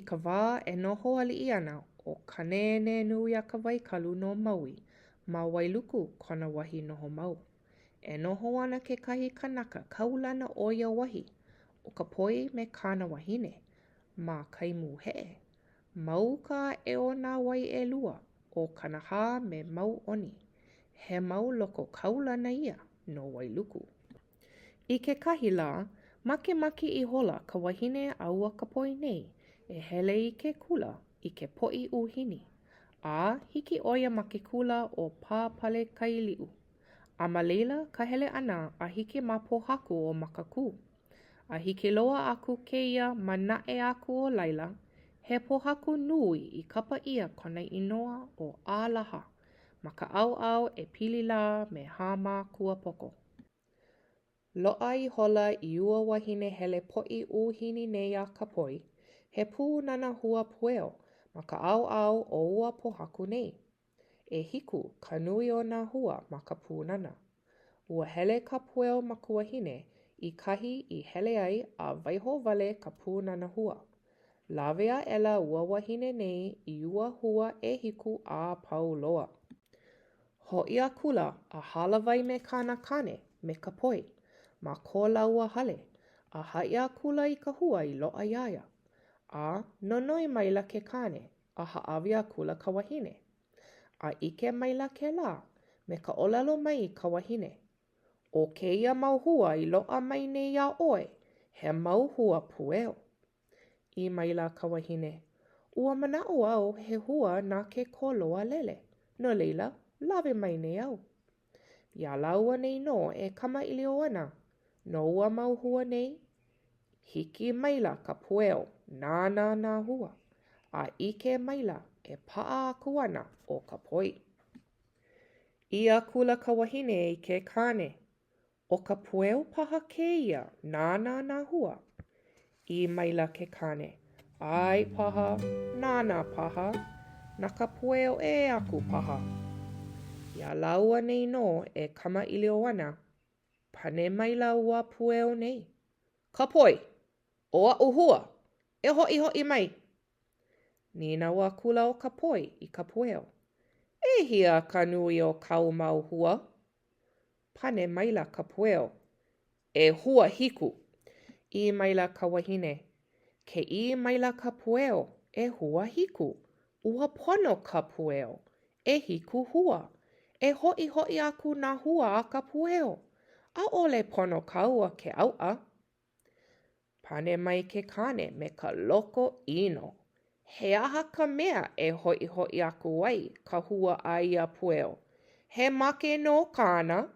ka wā e noho ali'i ana o ka nene nui a ka waikalu no Maui ma Wailuku kona wahi noho mau. E noho ana kekahi kanaka kaulana o ia wahi o ka poi me kāna wahine ma Kaimu He'e. Mau ka e o nā wai e lua o Kanahā me mau oni. He mau loko kaulana ia no Wailuku. I kekahi la, makemake I hola ka wahine aua ka poi nei e hele I ke kula I ke po'i uhini. A hiki oia ma ke kula o pāpale kaili'u. A ma leila ka hele ana a hiki ma pohaku o makaku. A hiki loa aku keia ma na'e aku o laila, he pohaku nui I kapa ia kona inoa o ālaha. Ma ka au e pili la me hāma kua poko. Lo'a I hola I ua wahine hele po'i uhini nei a ka poi, he pūnana hua pueo ma ka au o ua pohaku nei. E hiku ka nui o nā hua ma ka pūnana. Ua hele ka pueo ma kua hine I kahi I hele ai a waiho wale ka pūnana hua. Lawe a ela ua wahine nei I ua hua e hiku a pau loa. Ho'i a kula a halawai me kāna kane me ka poi. Ma ko laua hale, a hai a kula I ka hua I lo'a iaia. A nonoi maila ke kane, a haawi a kula ka wahine. A ike maila ke la, me ka olelo mai ka wahine. O keia mau hua I lo'a mai nei a oe, he mau hua pueo. I maila ka wahine, ua mana'o au he hua na ke koloa lele. No leila, lawe mai nei au. Ia laua nei no e kama ilio ana. No ua mau hua nei, hiki maila ka pueo, nā hua. A ike maila e pa'a aku ana o ka poi. Ia kula ka wahine I ke kane. O ka pueo paha keia, nā hua. I maila ke kane. Ai paha, nā paha. Na ka pueo e aku paha. Ia laua nei no e kama ilio ana. Pane maila ua pueo nei. Ka poi, o a'u hua, e ho'i mai. Nina ua kula o ka poi I ka pueo. E hia ka nui o kau mau hua. Pane maila ka pueo. E hua hiku. I maila ka wahine. Ke I maila ka pueo. E hua hiku. Ua pono ka pueo. E hiku hua. E ho'i aku nā hua a ka pueo. A ole pono kaua ke au'a. Pane mai ke kane me ka loko ino. He aha ka mea e ho'i aku ai ka hua a ia pueo. He make no kāna.